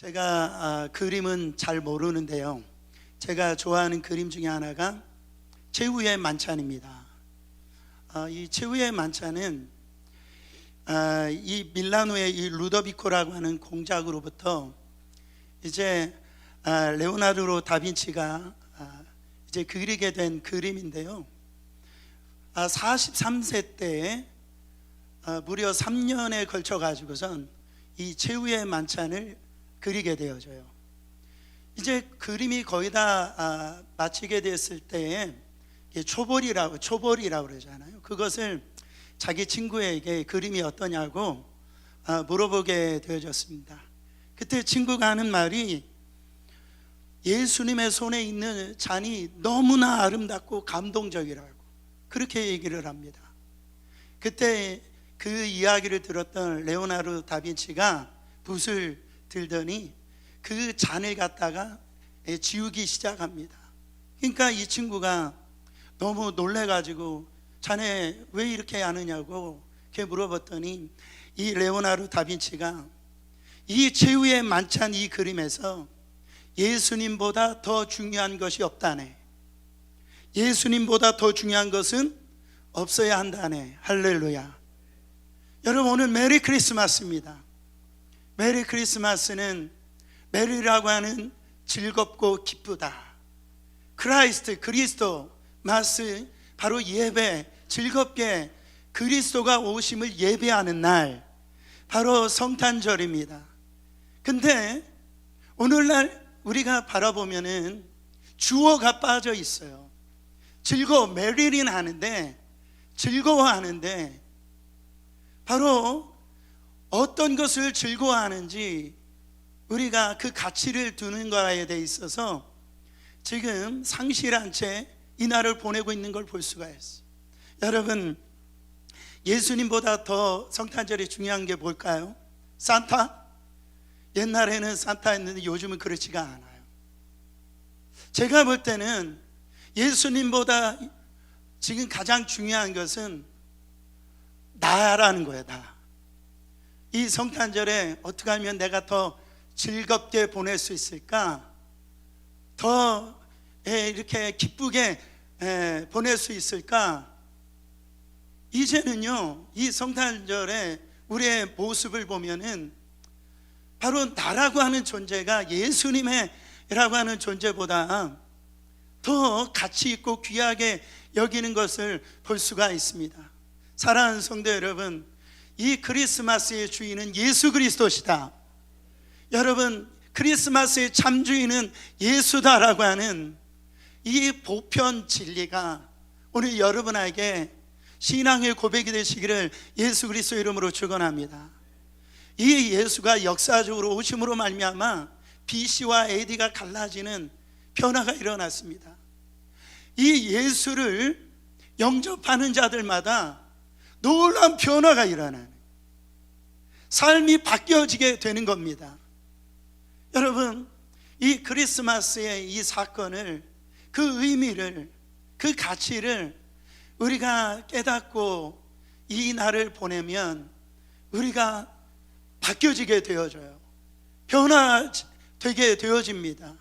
제가 그림은 잘 모르는데요. 제가 좋아하는 그림 중에 하나가 최후의 만찬입니다. 이 최후의 만찬은 이 밀라노의 이 루도비코라고 하는 공작으로부터 이제 레오나르도 다빈치가 이제 그리게 된 그림인데요. 43세 때 무려 3년에 걸쳐 가지고선 이 최후의 만찬을 그리게 되어져요. 이제 그림이 거의 다 마치게 됐을 때에 초벌이라고 그러잖아요. 그것을 자기 친구에게 그림이 어떠냐고 물어보게 되어졌습니다. 그때 친구가 하는 말이 예수님의 손에 있는 잔이 너무나 아름답고 감동적이라고 그렇게 얘기를 합니다. 그때 그 이야기를 들었던 레오나르도 다빈치가 붓을 들더니 그 잔을 갖다가 지우기 시작합니다. 그러니까 이 친구가 너무 놀래가지고 자네 왜 이렇게 하느냐고 이렇게 물어봤더니 이 레오나르도 다빈치가 이 최후의 만찬 이 그림에서 예수님보다 더 중요한 것이 없다네, 예수님보다 더 중요한 것은 없어야 한다네. 할렐루야. 여러분, 오늘 메리 크리스마스입니다. 메리 크리스마스는 메리라고 하는 즐겁고 기쁘다, 크라이스트 그리스도 마스, 바로 예배, 즐겁게 그리스도가 오심을 예배하는 날, 바로 성탄절입니다. 근데 오늘날 우리가 바라보면은 주어가 빠져 있어요. 메리는 하는데, 즐거워하는데 바로 어떤 것을 즐거워하는지 우리가 그 가치를 두는 거에 대해 있어서 지금 상실한 채 이 날을 보내고 있는 걸 볼 수가 있어요. 여러분, 예수님보다 더 성탄절이 중요한 게 뭘까요? 산타? 옛날에는 산타였는데 요즘은 그렇지가 않아요. 제가 볼 때는 예수님보다 지금 가장 중요한 것은 나라는 거예요. 나. 이 성탄절에 어떻게 하면 내가 더 즐겁게 보낼 수 있을까? 더 이렇게 기쁘게 보낼 수 있을까? 이제는요, 이 성탄절에 우리의 모습을 보면은 바로 나라고 하는 존재가 예수님이라고 하는 존재보다 더 가치 있고 귀하게 여기는 것을 볼 수가 있습니다. 사랑하는 성도 여러분, 이 크리스마스의 주인은 예수 그리스도시다. 여러분, 크리스마스의 참 주인은 예수다라고 하는 이 보편 진리가 오늘 여러분에게 신앙의 고백이 되시기를 예수 그리스도 이름으로 축원합니다. 이 예수가 역사적으로 오심으로 말미암아 BC와 AD가 갈라지는 변화가 일어났습니다. 이 예수를 영접하는 자들마다 놀라운 변화가 일어나는, 삶이 바뀌어지게 되는 겁니다. 여러분, 이 크리스마스의 이 사건을, 그 의미를, 그 가치를 우리가 깨닫고 이 날을 보내면 우리가 바뀌어지게 되어져요. 변화되게 되어집니다.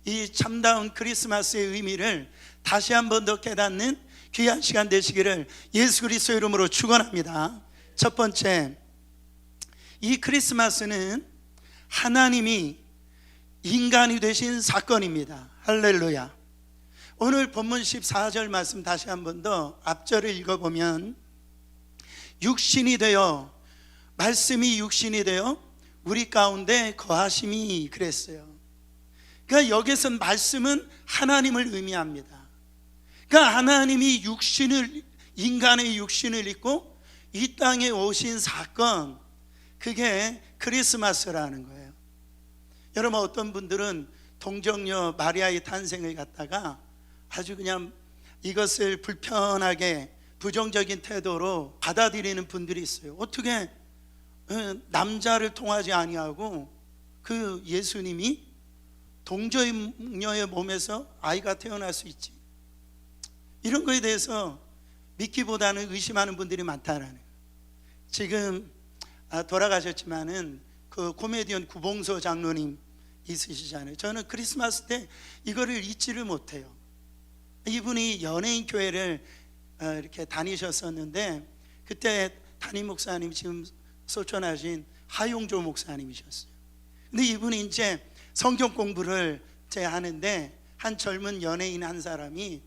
이 참다운 크리스마스의 의미를 다시 한 번 더 깨닫는 귀한 시간 되시기를 예수 그리스도 이름으로 축원합니다. 첫 번째, 이 크리스마스는 하나님이 인간이 되신 사건입니다. 할렐루야. 오늘 본문 14절 말씀 다시 한 번 더 앞절을 읽어보면, 육신이 되어, 말씀이 육신이 되어 우리 가운데 거하심이, 그랬어요. 그러니까 여기서 말씀은 하나님을 의미합니다. 그러니까 하나님이 인간의 육신을 입고 이 땅에 오신 사건, 그게 크리스마스라는 거예요. 여러분, 어떤 분들은 동정녀 마리아의 탄생을 갖다가 아주 그냥 이것을 불편하게 부정적인 태도로 받아들이는 분들이 있어요. 어떻게 남자를 통하지 아니하고 그 예수님이 동정녀의 몸에서 아이가 태어날 수 있지? 이런 거에 대해서 믿기보다는 의심하는 분들이 많다라는 거예요. 지금 돌아가셨지만은 그 코미디언 구봉서 장로님 있으시잖아요. 저는 크리스마스 때 이거를 잊지를 못해요. 이분이 연예인 교회를 이렇게 다니셨었는데 그때 담임 목사님 지금 소천하신 하용조 목사님이셨어요. 근데 이분이 이제 성경 공부를 제 하는데 한 젊은 연예인 한 사람이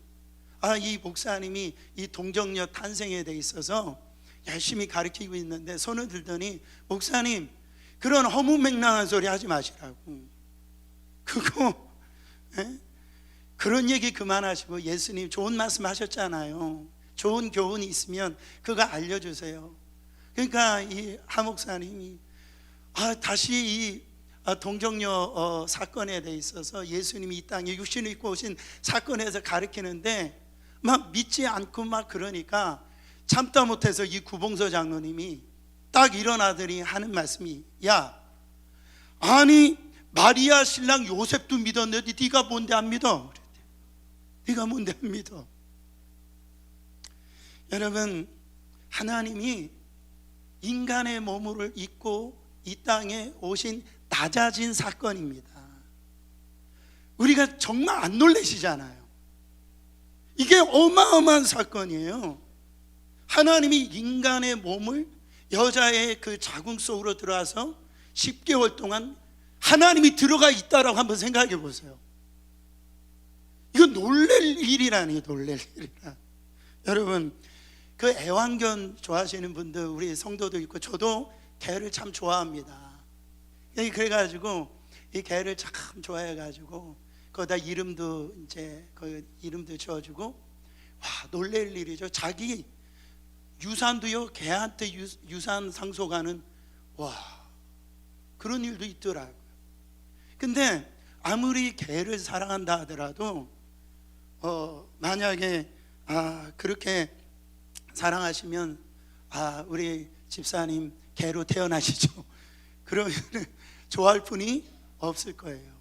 이 목사님이 이 동정녀 탄생에 대 있어서 열심히 가르치고 있는데 손을 들더니 목사님 그런 허무맹랑한 소리 하지 마시라고. 그거 그런 얘기 그만하시고 예수님 좋은 말씀 하셨잖아요. 좋은 교훈이 있으면 그거 알려주세요. 그러니까 이 하 목사님이 다시 이 동정녀 사건에 대해 있어서 예수님이 이 땅에 육신을 입고 오신 사건에서 가르치는데 막 믿지 않고 막 그러니까 참다 못해서 이 구봉서 장로님이 딱 일어나더니 하는 말씀이 야, 아니 마리아 신랑 요셉도 믿었는데 네가 뭔데 안 믿어? 그랬대. 네가 뭔데 안 믿어? 여러분, 하나님이 인간의 몸을 입고 이 땅에 오신 낮아진 사건입니다. 우리가 정말 안 놀라시잖아요. 이게 어마어마한 사건이에요. 하나님이 인간의 몸을 여자의 그 자궁 속으로 들어와서 10개월 동안 하나님이 들어가 있다라고 한번 생각해 보세요. 이거 놀랄 일이라니, 놀랄 일이라. 여러분, 그 애완견 좋아하시는 분들 우리 성도도 있고 저도 개를 참 좋아합니다. 그래가지고 이 개를 참 좋아해가지고 거기다 이름도 이제 그 이름도 지어주고 와, 놀랄 일이죠. 자기 유산도요 개한테 유산 상속하는 와, 그런 일도 있더라고요. 근데 아무리 개를 사랑한다 하더라도 만약에 그렇게 사랑하시면 우리 집사님 개로 태어나시죠. 그러면 좋아할 분이 없을 거예요.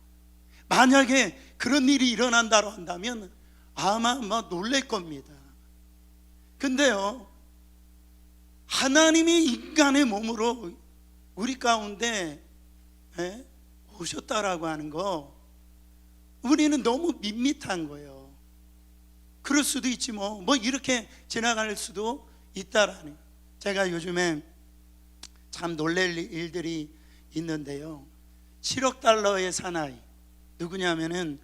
만약에 그런 일이 일어난다고 한다면 아마 놀랄 겁니다. 근데요, 하나님이 인간의 몸으로 우리 가운데 오셨다라고 하는 거 우리는 너무 밋밋한 거예요. 그럴 수도 있지 뭐 이렇게 지나갈 수도 있다라는. 제가 요즘에 참 놀랄 일들이 있는데요, 7억 달러의 사나이 누구냐면은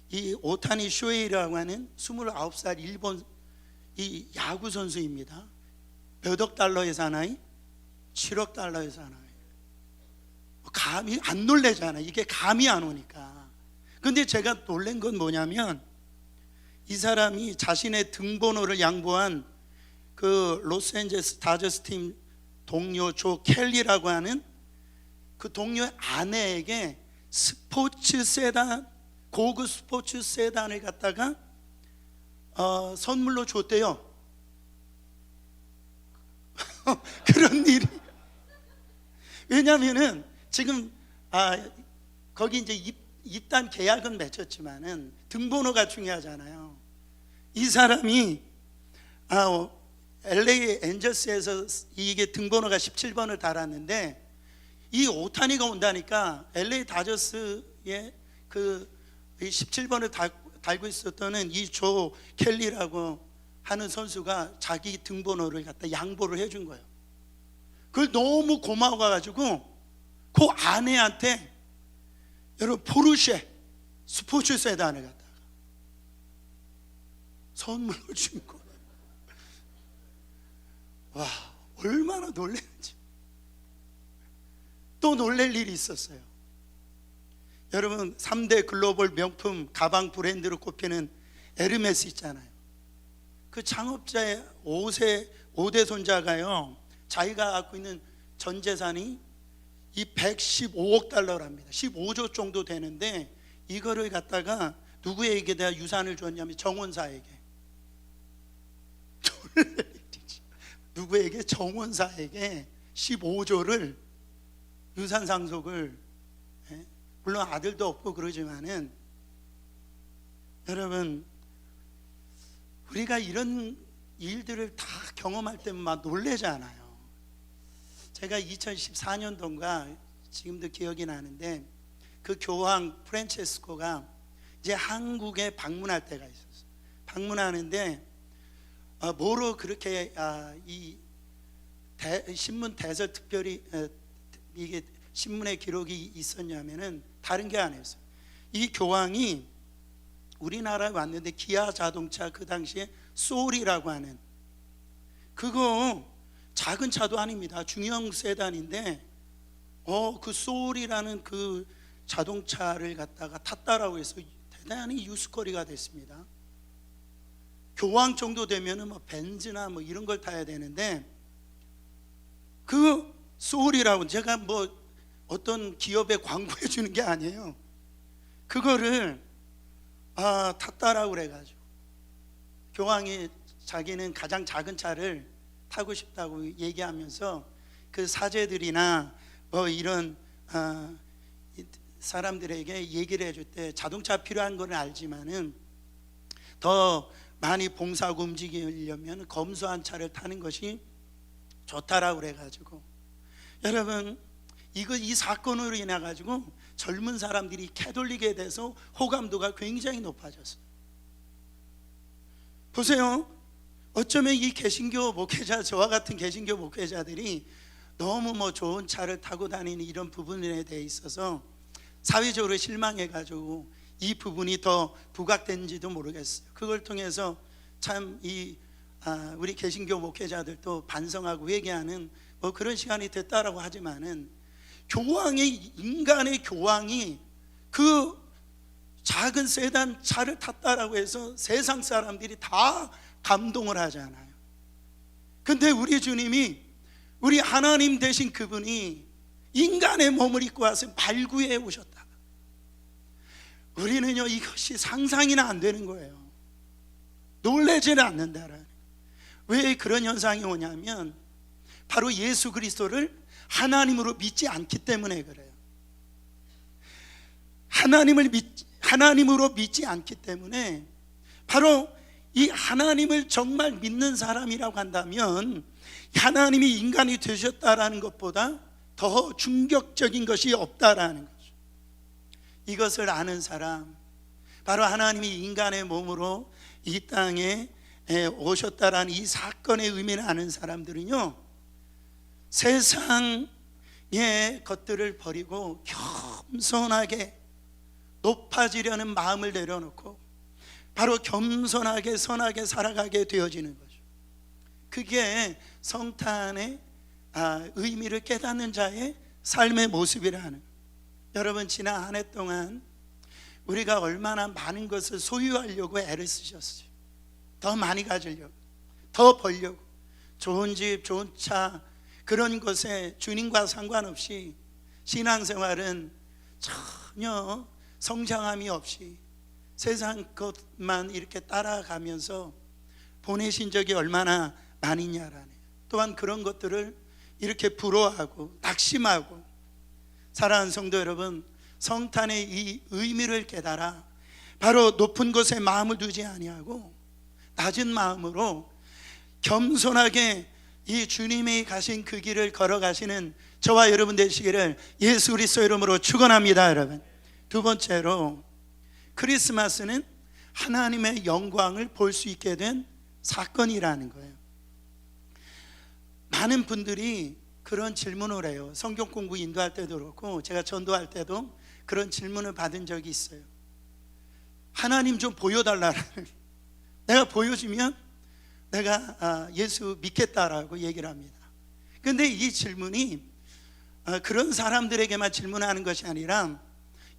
이 오타니 쇼헤이라고 하는 29살 일본 이 야구 선수입니다. 몇억 달러의 사나이? 7억 달러의 사나이. 감이 안 놀래잖아요. 이게 감이 안 오니까. 근데 제가 놀란 건 뭐냐면 이 사람이 자신의 등번호를 양보한 그 로스앤젤레스 다저스 팀 동료 조 켈리라고 하는 그 동료의 아내에게 스포츠 세단, 고급 스포츠 세단을 갖다가 선물로 줬대요. 그런 일이. 왜냐면은 지금 거기 이제 입단 계약은 맺혔지만은 등번호가 중요하잖아요. 이 사람이 LA 엔젤스에서 이게 등번호가 17번을 달았는데 이 오타니가 온다니까 LA 다저스에 그 17번을 달고 있었던 이 조 켈리라고 하는 선수가 자기 등번호를 갖다 양보를 해준 거예요. 그걸 너무 고마워가지고 그 아내한테 여러분 포르쉐 스포츠 세단을 갖다가 선물로 준 거예요. 와, 얼마나 놀랐는지. 또 놀랄 일이 있었어요. 여러분, 3대 글로벌 명품 가방 브랜드로 꼽히는 에르메스 있잖아요. 그 창업자의 5대 손자가요, 자기가 갖고 있는 전 재산이 이 115억 달러랍니다. 15조 정도 되는데 이거를 갖다가 누구에게 대한 유산을 줬냐면 정원사에게. 누구에게? 정원사에게 15조를 유산 상속을. 물론 아들도 없고 그러지만은 여러분, 우리가 이런 일들을 다 경험할 때만 막 놀래잖아요. 제가 2014년도인가 지금도 기억이 나는데 그 교황 프란체스코가 이제 한국에 방문할 때가 있었어요. 방문하는데 뭐로 그렇게 이 신문 대설특별히 이게 신문에 기록이 있었냐면은 다른 게 아니었어요. 이 교황이 우리나라에 왔는데 기아 자동차 그 당시에 소울이라고 하는 그거 작은 차도 아닙니다. 중형 세단인데 그 소울이라는 그 자동차를 갖다가 탔다라고 해서 대단히 뉴스거리가 됐습니다. 교황 정도 되면은 뭐 벤츠나 뭐 이런 걸 타야 되는데 그 소울이라고, 제가 뭐 어떤 기업에 광고해 주는 게 아니에요. 그거를 탔다라고 그래가지고 교황이 자기는 가장 작은 차를 타고 싶다고 얘기하면서 그 사제들이나 뭐 이런 사람들에게 얘기를 해줄 때 자동차 필요한 건 알지만은 더 많이 봉사하고 움직이려면 검소한 차를 타는 것이 좋다라고 그래가지고, 여러분 이 사건으로 인해 가지고 젊은 사람들이 캐톨릭에 대해서 호감도가 굉장히 높아졌어요. 보세요. 어쩌면 이 개신교 목회자, 저와 같은 개신교 목회자들이 너무 뭐 좋은 차를 타고 다니는 이런 부분에 대해 있어서 사회적으로 실망해 가지고 이 부분이 더 부각된지도 모르겠어요. 그걸 통해서 참 우리 개신교 목회자들도 반성하고 회개하는 뭐 그런 시간이 됐다라고 하지만은 인간의 교황이 그 작은 세단 차를 탔다라고 해서 세상 사람들이 다 감동을 하잖아요. 근데 우리 주님이, 우리 하나님 되신 그분이 인간의 몸을 입고 와서 발구해 오셨다. 우리는요, 이것이 상상이나 안 되는 거예요. 놀라지는 않는다라는. 왜 그런 현상이 오냐면 바로 예수 그리스도를 하나님으로 믿지 않기 때문에 그래요. 하나님으로 믿지 않기 때문에, 바로 이 하나님을 정말 믿는 사람이라고 한다면 하나님이 인간이 되셨다라는 것보다 더 충격적인 것이 없다라는 거죠. 이것을 아는 사람, 바로 하나님이 인간의 몸으로 이 땅에 오셨다라는 이 사건의 의미를 아는 사람들은요, 세상의 것들을 버리고 겸손하게 높아지려는 마음을 내려놓고 바로 겸손하게 선하게 살아가게 되어지는 거죠. 그게 성탄의 의미를 깨닫는 자의 삶의 모습이라는. 여러분, 지난 한 해 동안 우리가 얼마나 많은 것을 소유하려고 애를 쓰셨어요. 더 많이 가지려고, 더 벌려고, 좋은 집, 좋은 차, 그런 것에 주님과 상관없이 신앙생활은 전혀 성장함이 없이 세상 것만 이렇게 따라가면서 보내신 적이 얼마나 많으냐라네. 또한 그런 것들을 이렇게 부러워하고 낙심하고. 사랑하는 성도 여러분, 성탄의 이 의미를 깨달아 바로 높은 곳에 마음을 두지 아니하고 낮은 마음으로 겸손하게 이 주님이 가신 그 길을 걸어가시는 저와 여러분 되시기를 예수 그리스도 이름으로 축원합니다. 여러분, 두 번째로 크리스마스는 하나님의 영광을 볼 수 있게 된 사건이라는 거예요. 많은 분들이 그런 질문을 해요. 성경 공부 인도할 때도 그렇고 제가 전도할 때도 그런 질문을 받은 적이 있어요. 하나님 좀 보여달라는. 내가 보여주면 내가 예수 믿겠다라고 얘기를 합니다. 근데 이 질문이 그런 사람들에게만 질문하는 것이 아니라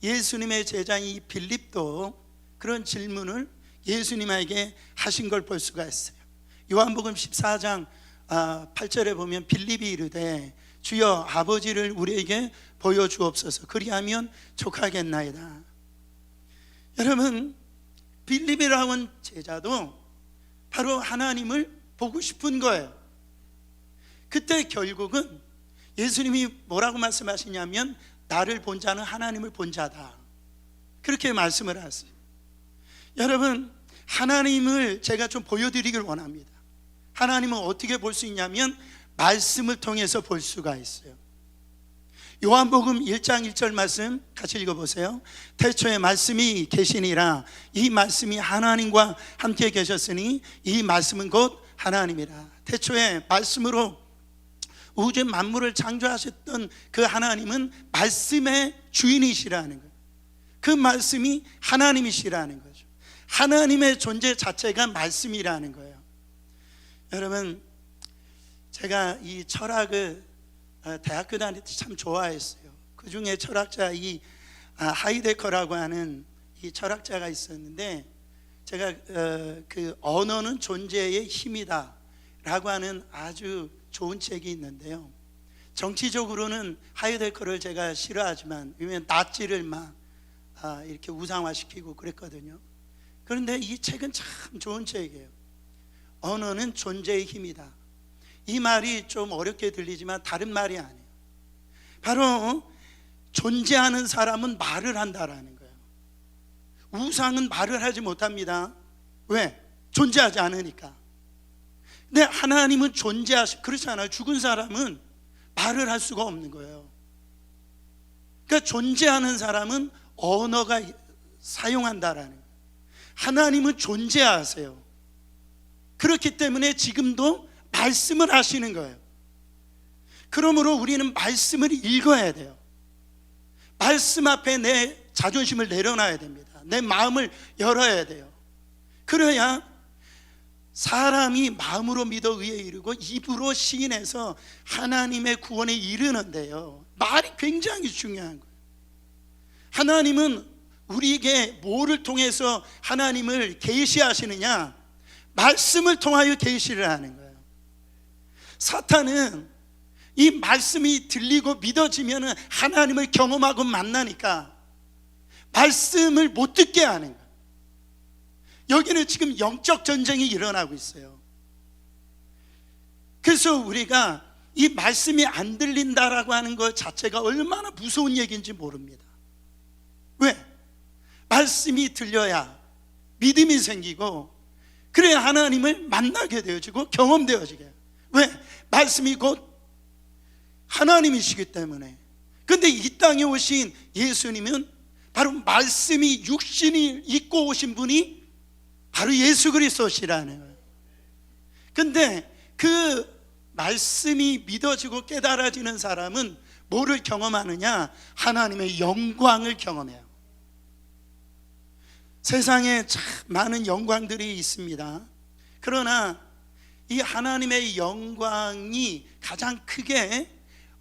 예수님의 제자인 이 빌립도 그런 질문을 예수님에게 하신 걸 볼 수가 있어요. 요한복음 14장 8절에 보면 빌립이 이르되 주여 아버지를 우리에게 보여주옵소서 그리하면 족하겠나이다. 여러분, 빌립이라는 제자도 바로 하나님을 보고 싶은 거예요. 그때 결국은 예수님이 뭐라고 말씀하시냐면 나를 본 자는 하나님을 본 자다, 그렇게 말씀을 하세요. 여러분, 하나님을 제가 좀 보여드리길 원합니다. 하나님은 어떻게 볼 수 있냐면 말씀을 통해서 볼 수가 있어요. 요한복음 1장 1절 말씀 같이 읽어보세요. 태초에 말씀이 계시니라. 이 말씀이 하나님과 함께 계셨으니 이 말씀은 곧 하나님이라. 태초에 말씀으로 우주 만물을 창조하셨던 그 하나님은 말씀의 주인이시라는 거예요. 그 말씀이 하나님이시라는 거죠. 하나님의 존재 자체가 말씀이라는 거예요. 여러분, 제가 이 철학을 대학교 다닐 때 참 좋아했어요. 그 중에 철학자 이 하이데커라고 하는 이 철학자가 있었는데, 제가 그 언어는 존재의 힘이다 라고 하는 아주 좋은 책이 있는데요, 정치적으로는 하이데커를 제가 싫어하지만, 왜냐하면 나치를 막 이렇게 우상화시키고 그랬거든요. 그런데 이 책은 참 좋은 책이에요. 언어는 존재의 힘이다. 이 말이 좀 어렵게 들리지만 다른 말이 아니에요. 바로 존재하는 사람은 말을 한다라는 거예요. 우상은 말을 하지 못합니다. 왜? 존재하지 않으니까. 근데 하나님은 그렇잖아요. 죽은 사람은 말을 할 수가 없는 거예요. 그러니까 존재하는 사람은 언어가 사용한다라는 거예요. 하나님은 존재하세요. 그렇기 때문에 지금도 말씀을 하시는 거예요. 그러므로 우리는 말씀을 읽어야 돼요. 말씀 앞에 내 자존심을 내려놔야 됩니다. 내 마음을 열어야 돼요. 그래야 사람이 마음으로 믿어 의에 이르고 입으로 시인해서 하나님의 구원에 이르는데요, 말이 굉장히 중요한 거예요. 하나님은 우리에게 뭐를 통해서 하나님을 계시하시느냐? 말씀을 통하여 계시를 하는 거예요. 사탄은 이 말씀이 들리고 믿어지면 하나님을 경험하고 만나니까 말씀을 못 듣게 하는 거예요. 여기는 지금 영적 전쟁이 일어나고 있어요. 그래서 우리가 이 말씀이 안 들린다라고 하는 것 자체가 얼마나 무서운 얘기인지 모릅니다. 왜? 말씀이 들려야 믿음이 생기고, 그래야 하나님을 만나게 되어지고 경험되어지게 해요. 왜? 말씀이 곧 하나님이시기 때문에. 근데 이 땅에 오신 예수님은 바로 말씀이 육신이 입고 오신 분이 바로 예수 그리스도시라는 거예요. 근데 그 말씀이 믿어지고 깨달아지는 사람은 뭐를 경험하느냐? 하나님의 영광을 경험해요. 세상에 참 많은 영광들이 있습니다. 그러나 이 하나님의 영광이 가장 크게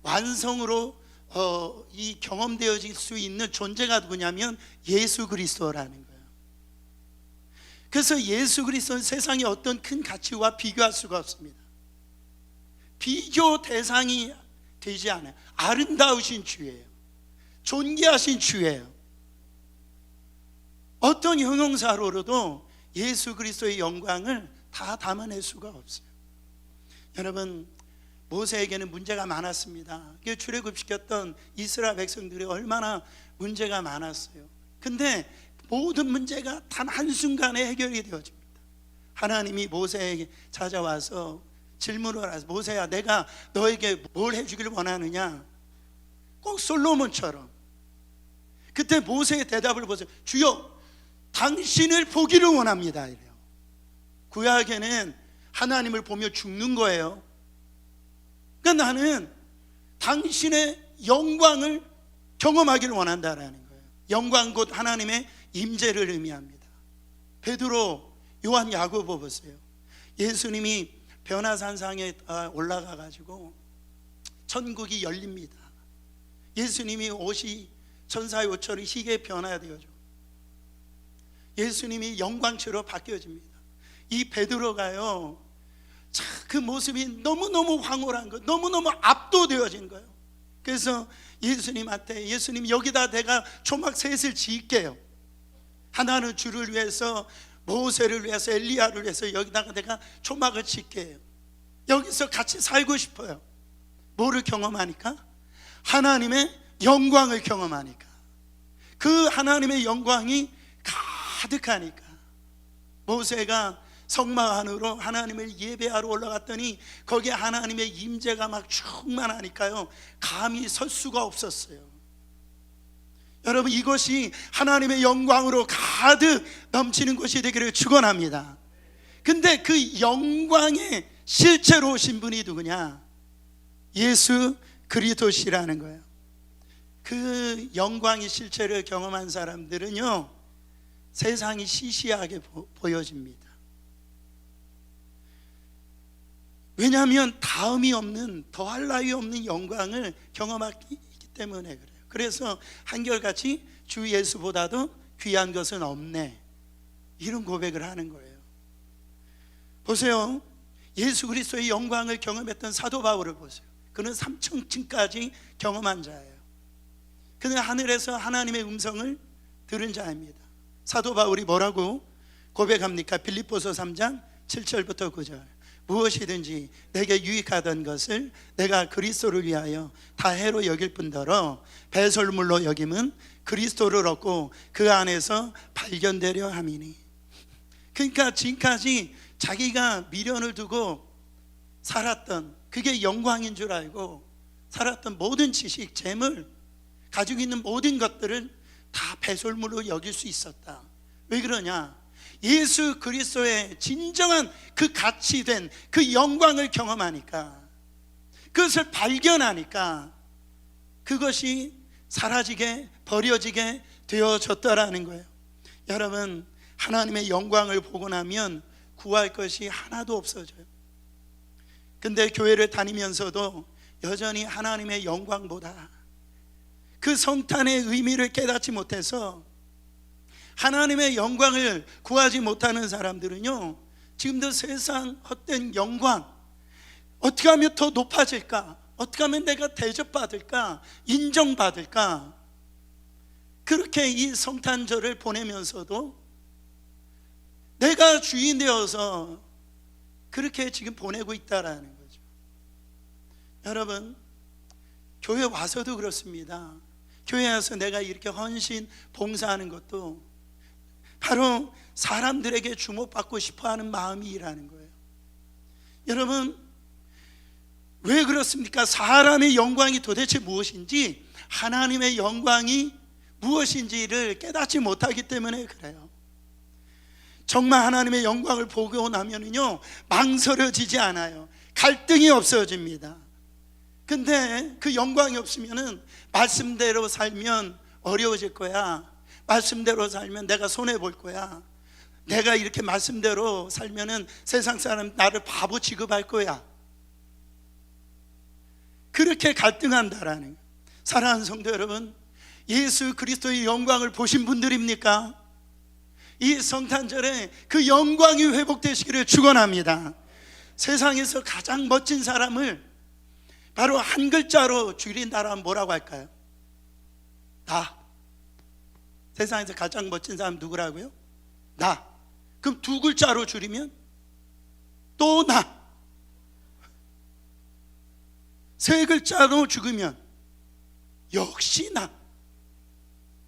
완성으로 이 경험되어질 수 있는 존재가 누구냐면 예수 그리스도라는 거예요. 그래서 예수 그리스도는 세상의 어떤 큰 가치와 비교할 수가 없습니다. 비교 대상이 되지 않아요. 아름다우신 주예요. 존귀하신 주예요. 어떤 형용사로도 예수 그리스도의 영광을 다 담아낼 수가 없어요. 여러분, 모세에게는 문제가 많았습니다. 출애굽시켰던 이스라엘 백성들이 얼마나 문제가 많았어요. 근데 모든 문제가 단 한순간에 해결이 되어집니다. 하나님이 모세에게 찾아와서 질문을 하셔서, 모세야, 내가 너에게 뭘 해주길 원하느냐? 꼭 솔로몬처럼. 그때 모세의 대답을 보세요. 주여, 당신을 보기를 원합니다. 이래요. 구약에는 하나님을 보며 죽는 거예요. 그러니까 나는 당신의 영광을 경험하기를 원한다라는 거예요. 영광 곧 하나님의 임재를 의미합니다. 베드로, 요한, 야고보 보세요. 예수님이 변화산상에 올라가 가지고 천국이 열립니다. 예수님이 옷이 천사의 옷처럼 희게 변화되어져 예수님이 영광체로 바뀌어집니다. 이 베드로가요, 참 그 모습이 너무너무 황홀한 거, 너무너무 압도되어진 거예요. 그래서 예수님한테, 예수님, 여기다 내가 초막 셋을 지을게요. 하나는 주를 위해서, 모세를 위해서, 엘리야를 위해서 여기다가 내가 초막을 짓게요. 여기서 같이 살고 싶어요. 뭐를 경험하니까? 하나님의 영광을 경험하니까. 그 하나님의 영광이 가득하니까. 모세가 성막 안으로 하나님을 예배하러 올라갔더니 거기에 하나님의 임재가 막 충만하니까요, 감히 설 수가 없었어요. 여러분, 이것이 하나님의 영광으로 가득 넘치는 곳이 되기를 축원합니다. 근데 그 영광의 실제로 오신 분이 누구냐? 예수 그리스도시라는 거예요. 그 영광의 실체를 경험한 사람들은요, 세상이 시시하게 보여집니다. 왜냐하면 다음이 없는, 더할 나위 없는 영광을 경험하기 때문에 그래요. 그래서 한결같이 주 예수보다도 귀한 것은 없네, 이런 고백을 하는 거예요. 보세요, 예수 그리스도의 영광을 경험했던 사도 바울을 보세요. 그는 삼층층까지 경험한 자예요. 그는 하늘에서 하나님의 음성을 들은 자입니다. 사도 바울이 뭐라고 고백합니까? 빌립보서 3장 7절부터 9절. 무엇이든지 내게 유익하던 것을 내가 그리스도를 위하여 다 해로 여길 뿐더러 배설물로 여김은 그리스도를 얻고 그 안에서 발견되려 함이니. 그러니까 지금까지 자기가 미련을 두고 살았던, 그게 영광인 줄 알고 살았던 모든 지식, 재물, 가지고 있는 모든 것들을 다 배설물로 여길 수 있었다. 왜 그러냐? 예수 그리스도의 진정한 그 가치된 그 영광을 경험하니까, 그것을 발견하니까 그것이 사라지게, 버려지게 되어졌다라는 거예요. 여러분, 하나님의 영광을 보고 나면 구할 것이 하나도 없어져요. 근데 교회를 다니면서도 여전히 하나님의 영광보다 그 성탄의 의미를 깨닫지 못해서 하나님의 영광을 구하지 못하는 사람들은요, 지금도 세상 헛된 영광, 어떻게 하면 더 높아질까, 어떻게 하면 내가 대접받을까, 인정받을까, 그렇게 이 성탄절을 보내면서도 내가 주인 되어서 그렇게 지금 보내고 있다라는 거죠. 여러분, 교회 와서도 그렇습니다. 교회 와서 내가 이렇게 헌신, 봉사하는 것도 바로 사람들에게 주목받고 싶어하는 마음이라는 거예요. 여러분, 왜 그렇습니까? 사람의 영광이 도대체 무엇인지, 하나님의 영광이 무엇인지를 깨닫지 못하기 때문에 그래요. 정말 하나님의 영광을 보고 나면은요, 망설여지지 않아요. 갈등이 없어집니다. 근데 그 영광이 없으면은 말씀대로 살면 어려워질 거야. 말씀대로 살면 내가 손해볼 거야. 내가 이렇게 말씀대로 살면은 세상 사람 나를 바보 취급할 거야. 그렇게 갈등한다라는 거예요. 사랑하는 성도 여러분, 예수 그리스도의 영광을 보신 분들입니까? 이 성탄절에 그 영광이 회복되시기를 축원합니다. 세상에서 가장 멋진 사람을 바로 한 글자로 줄인다라면 뭐라고 할까요? 나. 세상에서 가장 멋진 사람 누구라고요? 나. 그럼 두 글자로 줄이면 또 나. 세 글자로 죽으면 역시 나.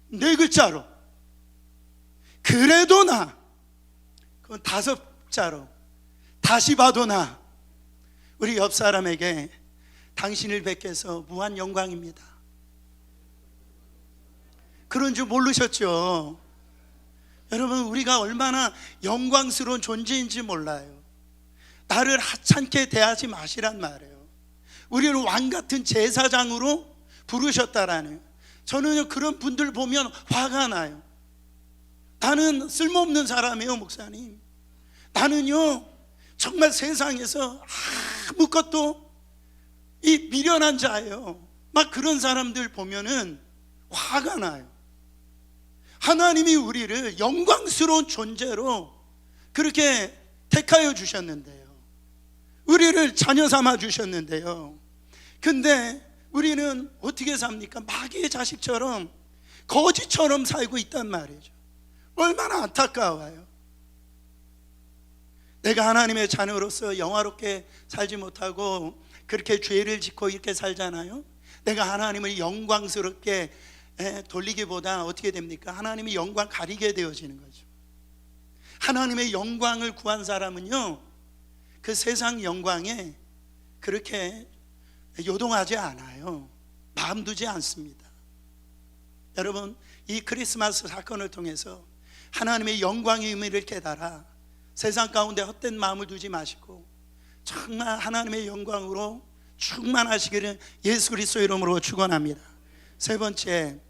네 글자로 그래도 나. 그건 다섯 자로 다시 봐도 나. 우리 옆 사람에게 당신을 뵙게 해서 무한 영광입니다. 그런 줄 모르셨죠? 여러분, 우리가 얼마나 영광스러운 존재인지 몰라요. 나를 하찮게 대하지 마시란 말이에요. 우리를 왕같은 제사장으로 부르셨다라는. 저는 그런 분들 보면 화가 나요. 나는 쓸모없는 사람이에요, 목사님. 나는요, 정말 세상에서 아무것도 이 미련한 자예요. 막 그런 사람들 보면은 화가 나요. 하나님이 우리를 영광스러운 존재로 그렇게 택하여 주셨는데요, 우리를 자녀 삼아 주셨는데요, 근데 우리는 어떻게 삽니까? 마귀의 자식처럼, 거지처럼 살고 있단 말이죠. 얼마나 안타까워요. 내가 하나님의 자녀로서 영화롭게 살지 못하고 그렇게 죄를 짓고 이렇게 살잖아요. 내가 하나님을 영광스럽게 돌리기보다 어떻게 됩니까? 하나님이 영광 가리게 되어지는 거죠. 하나님의 영광을 구한 사람은요, 그 세상 영광에 그렇게 요동하지 않아요. 마음 두지 않습니다. 여러분, 이 크리스마스 사건을 통해서 하나님의 영광의 의미를 깨달아 세상 가운데 헛된 마음을 두지 마시고 정말 하나님의 영광으로 충만하시기를 예수 그리스도의 이름으로 축원합니다. 세 번째,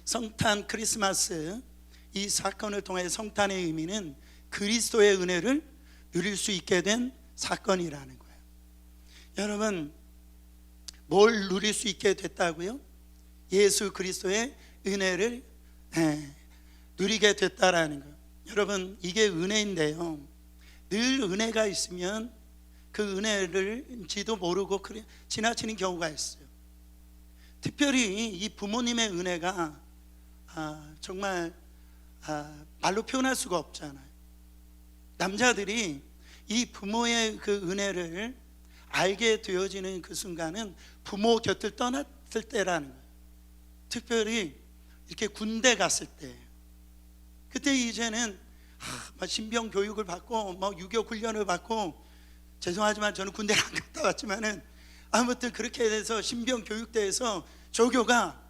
성탄 크리스마스 이 사건을 통해 성탄의 의미는 그리스도의 은혜를 누릴 수 있게 된 사건이라는 거예요. 여러분, 뭘 누릴 수 있게 됐다고요? 예수 그리스도의 은혜를 누리게 됐다라는 거예요. 여러분, 이게 은혜인데요, 늘 은혜가 있으면 그 은혜를지도 모르고 지나치는 경우가 있어요. 특별히 이 부모님의 은혜가 정말 말로 표현할 수가 없잖아요. 남자들이 이 부모의 그 은혜를 알게 되어지는 그 순간은 부모 곁을 떠났을 때라는 거예요. 특별히 이렇게 군대 갔을 때, 그때 이제는 신병 교육을 받고 6.25 훈련을 받고, 죄송하지만 저는 군대를 안 갔다 왔지만은 아무튼 그렇게 돼서 신병 교육대에서 조교가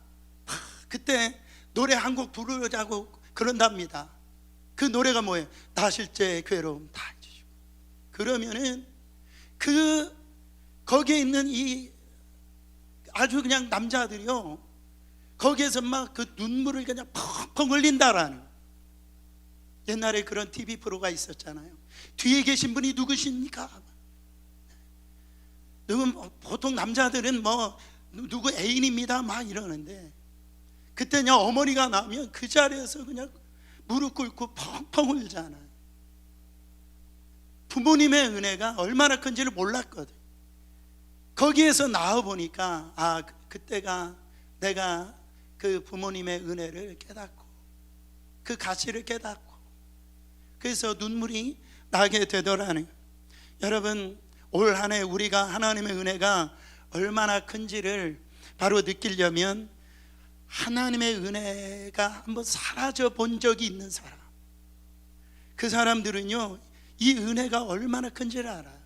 그때 노래 한 곡 부르자고 그런답니다. 그 노래가 뭐예요? 나 실제 괴로움 다 해주시고. 그러면은 거기에 있는 이 아주 그냥 남자들이요, 거기에서 막 그 눈물을 그냥 펑펑 흘린다라는. 옛날에 그런 TV 프로가 있었잖아요. 뒤에 계신 분이 누구십니까? 보통 남자들은 누구 애인입니다 막 이러는데, 그때 그냥 어머니가 나오면 그 자리에서 그냥 무릎 꿇고 펑펑 울잖아요. 부모님의 은혜가 얼마나 큰지를 몰랐거든. 거기에서 나와 보니까 그때가 내가 그 부모님의 은혜를 깨닫고 그 가치를 깨닫고, 그래서 눈물이 나게 되더라는. 여러분, 올 한 해 우리가 하나님의 은혜가 얼마나 큰지를 바로 느끼려면 하나님의 은혜가 한번 사라져 본 적이 있는 사람, 그 사람들은요 이 은혜가 얼마나 큰지를 알아요.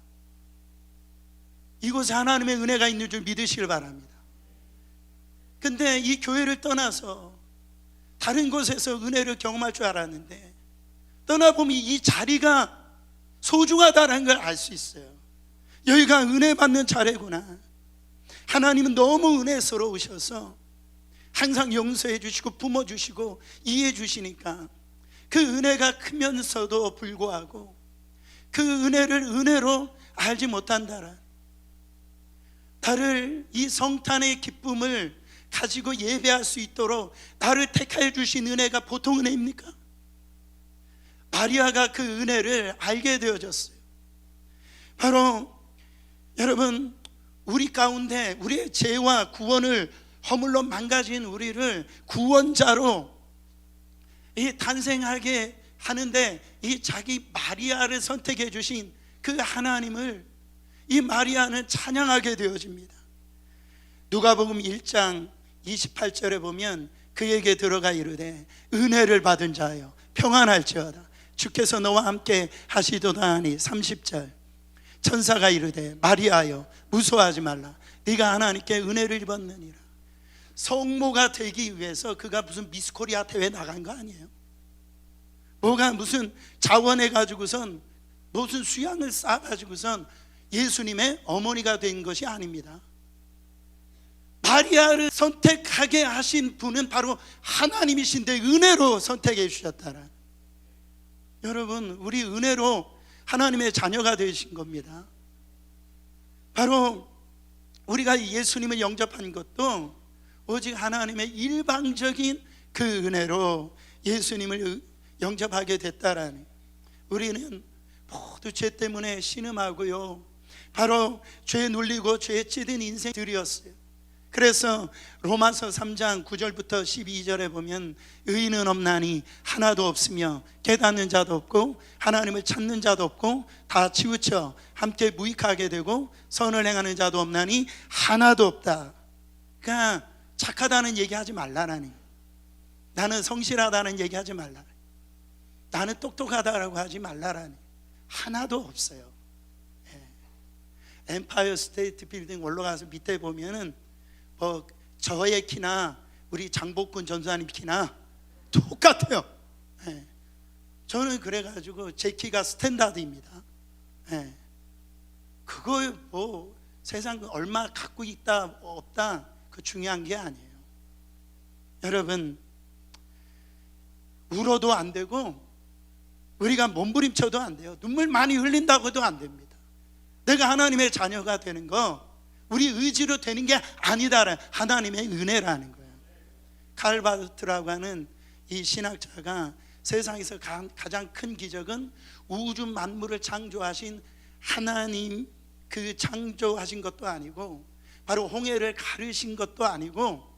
이곳에 하나님의 은혜가 있는 줄 믿으시길 바랍니다. 근데 이 교회를 떠나서 다른 곳에서 은혜를 경험할 줄 알았는데, 떠나보면 이 자리가 소중하다는 걸 알 수 있어요. 여기가 은혜 받는 자리구나. 하나님은 너무 은혜스러우셔서 항상 용서해 주시고 품어 주시고 이해해 주시니까 그 은혜가 크면서도 불구하고 그 은혜를 은혜로 알지 못한다라. 나를 이 성탄의 기쁨을 가지고 예배할 수 있도록 나를 택하여 주신 은혜가 보통 은혜입니까? 마리아가 그 은혜를 알게 되어졌어요. 바로 여러분, 우리 가운데 우리의 죄와 구원을 허물로 망가진 우리를 구원자로 탄생하게 하는데 이 자기 마리아를 선택해 주신 그 하나님을 이 마리아는 찬양하게 되어집니다. 누가복음 1장 28절에 보면 그에게 들어가 이르되 은혜를 받은 자여 평안할지어다 주께서 너와 함께 하시도다 하니, 30절 천사가 이르되 마리아여 무서워하지 말라 네가 하나님께 은혜를 입었느니라. 성모가 되기 위해서 그가 무슨 미스코리아 대회 나간 거 아니에요. 뭐가 무슨 자원해 가지고선 무슨 수양을 쌓아 가지고선 예수님의 어머니가 된 것이 아닙니다. 마리아를 선택하게 하신 분은 바로 하나님이신데 은혜로 선택해 주셨다라. 여러분, 우리 은혜로 하나님의 자녀가 되신 겁니다. 바로 우리가 예수님을 영접한 것도 오직 하나님의 일방적인 그 은혜로 예수님을 영접하게 됐다라는. 우리는 모두 죄 때문에 신음하고요, 바로 죄에 눌리고 죄에 찌든 인생들이었어요. 그래서 로마서 3장 9절부터 12절에 보면 의인은 없나니 하나도 없으며 깨닫는 자도 없고 하나님을 찾는 자도 없고 다 치우쳐 함께 무익하게 되고 선을 행하는 자도 없나니 하나도 없다. 그러니까 착하다는 얘기하지 말라라는, 나는 성실하다는 얘기하지 말라. 나는 똑똑하다라고 하지 말라라니 하나도 없어요. 엠파이어 스테이트 빌딩 올라가서 밑에 보면은 뭐 저의 키나 우리 장복근 전사님 키나 똑같아요. 저는 그래가지고 제 키가 스탠다드입니다. 그거 뭐 세상 얼마 갖고 있다 없다 그 중요한 게 아니에요. 여러분, 울어도 안 되고 우리가 몸부림쳐도 안 돼요. 눈물 많이 흘린다고도 안 됩니다. 내가 하나님의 자녀가 되는 거 우리 의지로 되는 게 아니다, 하나님의 은혜라는 거예요. 칼 바르트라고 하는 이 신학자가 세상에서 가장 큰 기적은 우주 만물을 창조하신 하나님 그 창조하신 것도 아니고 바로 홍해를 가르신 것도 아니고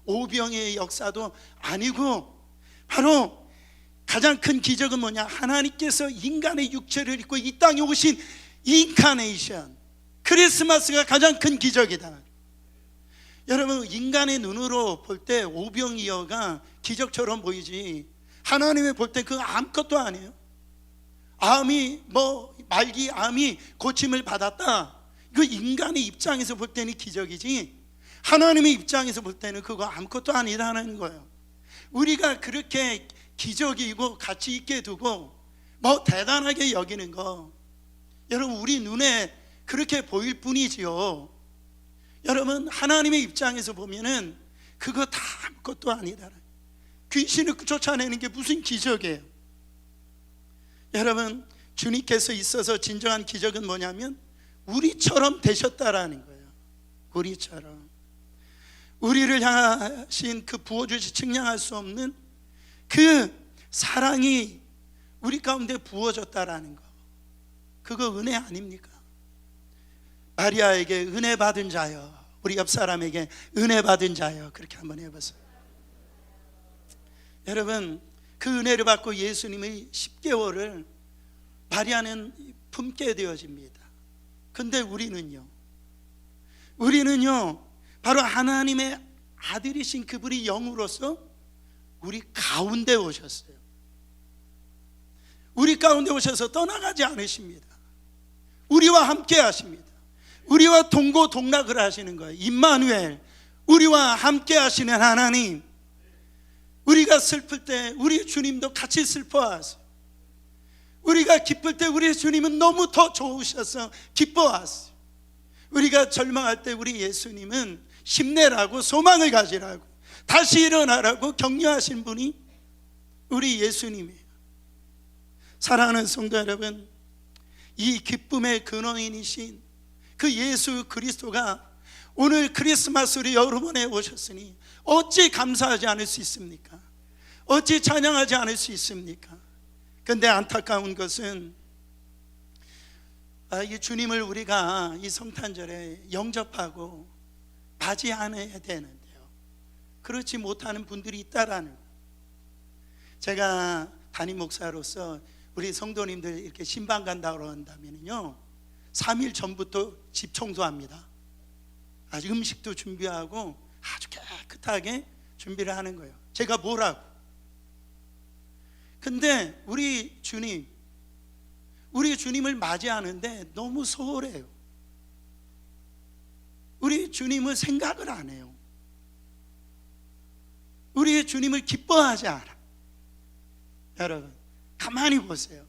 오병의 역사도 아니고 바로 가장 큰 기적은 뭐냐? 하나님께서 인간의 육체를 입고 이 땅에 오신 인카네이션, 크리스마스가 가장 큰 기적이다. 여러분, 인간의 눈으로 볼 때 오병이어가 기적처럼 보이지 하나님이 볼 때 그거 아무것도 아니에요. 암이 말기 암이 고침을 받았다, 그 인간의 입장에서 볼 때는 기적이지 하나님의 입장에서 볼 때는 그거 아무것도 아니라는 거예요. 우리가 그렇게 기적이고 가치 있게 두고 대단하게 여기는 거, 여러분 우리 눈에 그렇게 보일 뿐이지요. 여러분, 하나님의 입장에서 보면은 그거 다 아무것도 아니다. 귀신을 쫓아내는 게 무슨 기적이에요? 여러분, 주님께서 있어서 진정한 기적은 뭐냐면 우리처럼 되셨다라는 거예요. 우리처럼. 우리를 향하신 그 부어주시 측량할 수 없는 그 사랑이 우리 가운데 부어졌다라는 거, 그거 은혜 아닙니까? 마리아에게 은혜 받은 자여, 우리 옆 사람에게 은혜 받은 자여, 그렇게 한번 해보세요. 여러분, 그 은혜를 받고 예수님의 10개월을 마리아는 품게 되어집니다. 근데 우리는요 바로 하나님의 아들이신 그분이 영으로서 우리 가운데 오셨어요. 우리 가운데 오셔서 떠나가지 않으십니다. 우리와 함께 하십니다. 우리와 동고동락을 하시는 거예요. 임마누엘, 우리와 함께 하시는 하나님. 우리가 슬플 때 우리 주님도 같이 슬퍼하세요. 우리가 기쁠 때 우리 주님은 너무 더 좋으셔서 기뻐하세요. 우리가 절망할 때 우리 예수님은 힘내라고, 소망을 가지라고, 다시 일어나라고 격려하신 분이 우리 예수님이에요. 사랑하는 성도 여러분, 이 기쁨의 근원이신 그 예수 그리스도가 오늘 크리스마스를 여러분에 오셨으니 어찌 감사하지 않을 수 있습니까? 어찌 찬양하지 않을 수 있습니까? 근데 안타까운 것은 이 주님을 우리가 이 성탄절에 영접하고 맞이해야 되는데요, 그렇지 못하는 분들이 있다라는 거예요. 제가 담임 목사로서 우리 성도님들 이렇게 신방 간다고 한다면요 3일 전부터 집 청소합니다. 아주 음식도 준비하고 아주 깨끗하게 준비를 하는 거예요. 제가 뭐라고? 근데 우리 주님을 맞이하는데 너무 소홀해요. 우리 주님을 생각을 안 해요. 우리 주님을 기뻐하지 않아. 여러분, 가만히 보세요.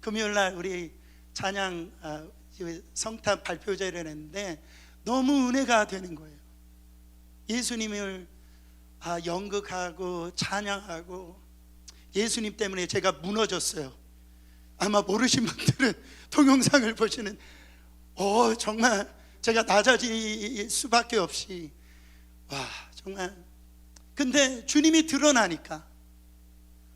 금요일날 우리 찬양 성탄 발표제를 했는데 너무 은혜가 되는 거예요. 예수님을 연극하고 찬양하고 예수님 때문에 제가 무너졌어요. 아마 모르신 분들은 동영상을 보시는 정말 제가 낮아질 수밖에 없이 정말. 근데 주님이 드러나니까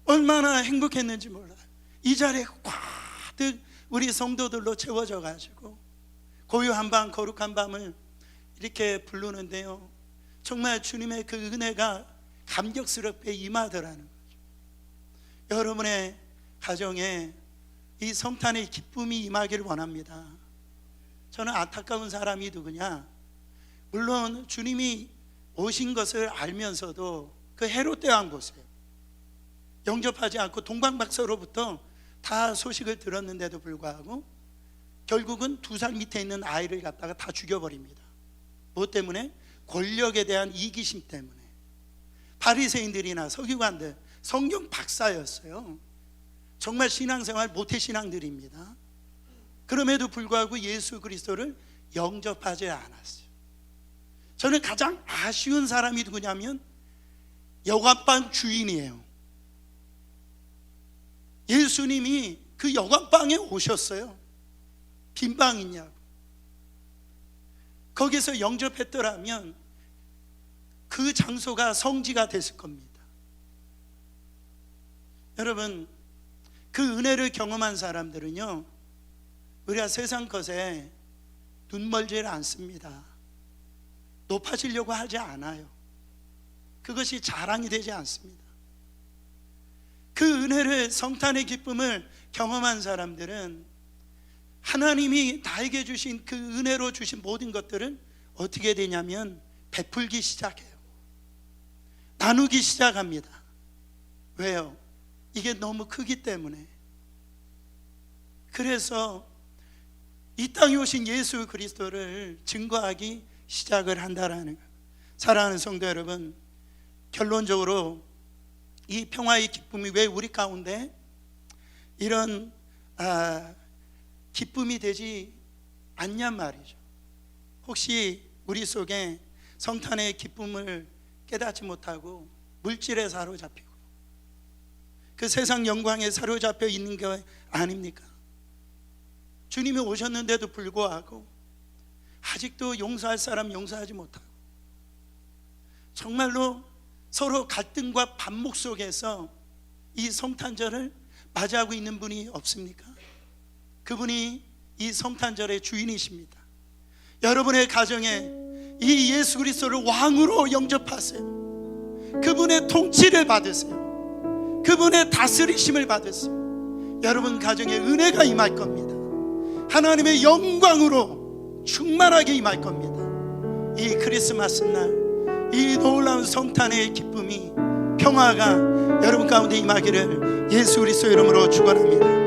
얼마나 행복했는지 몰라요. 이 자리에 가득 우리 성도들로 채워져 가지고 고요한 밤 거룩한 밤을 이렇게 부르는데요, 정말 주님의 그 은혜가 감격스럽게 임하더라는 거죠. 여러분의 가정에 이 성탄의 기쁨이 임하기를 원합니다. 저는 안타까운 사람이 누구냐, 물론 주님이 오신 것을 알면서도 그 헤롯 대왕 보세요. 영접하지 않고 동방박사로부터 다 소식을 들었는데도 불구하고 결국은 2살 밑에 있는 아이를 갖다가 다 죽여버립니다. 무엇 때문에? 권력에 대한 이기심 때문에. 바리새인들이나 서기관들, 성경 박사였어요. 정말 신앙생활 모태신앙들입니다. 그럼에도 불구하고 예수 그리스도를 영접하지 않았어요. 저는 가장 아쉬운 사람이 누구냐면 여관방 주인이에요. 예수님이 그 여관방에 오셨어요. 빈 방 있냐고. 거기서 영접했더라면 그 장소가 성지가 됐을 겁니다. 여러분, 그 은혜를 경험한 사람들은요, 우리가 세상 것에 눈멀지를 않습니다. 높아지려고 하지 않아요. 그것이 자랑이 되지 않습니다. 그 은혜를, 성탄의 기쁨을 경험한 사람들은 하나님이 나에게 주신 그 은혜로 주신 모든 것들을 어떻게 되냐면 베풀기 시작해요. 나누기 시작합니다. 왜요? 이게 너무 크기 때문에. 그래서 이 땅에 오신 예수 그리스도를 증거하기 시작을 한다라는 거예요. 사랑하는 성도 여러분, 결론적으로 이 평화의 기쁨이 왜 우리 가운데 이런 기쁨이 되지 않냔 말이죠. 혹시 우리 속에 성탄의 기쁨을 깨닫지 못하고 물질에 사로잡히고 그 세상 영광에 사로잡혀 있는 게 아닙니까? 주님이 오셨는데도 불구하고 아직도 용서할 사람 용서하지 못하고 정말로 서로 갈등과 반목 속에서 이 성탄절을 맞이하고 있는 분이 없습니까? 그분이 이 성탄절의 주인이십니다. 여러분의 가정에 이 예수 그리스도를 왕으로 영접하세요. 그분의 통치를 받으세요. 그분의 다스리심을 받으세요. 여러분 가정에 은혜가 임할 겁니다. 하나님의 영광으로 충만하게 임할 겁니다. 이 크리스마스 날, 이 놀라운 성탄의 기쁨이, 평화가 여러분 가운데 임하기를 예수 그리스도 이름으로 축원합니다.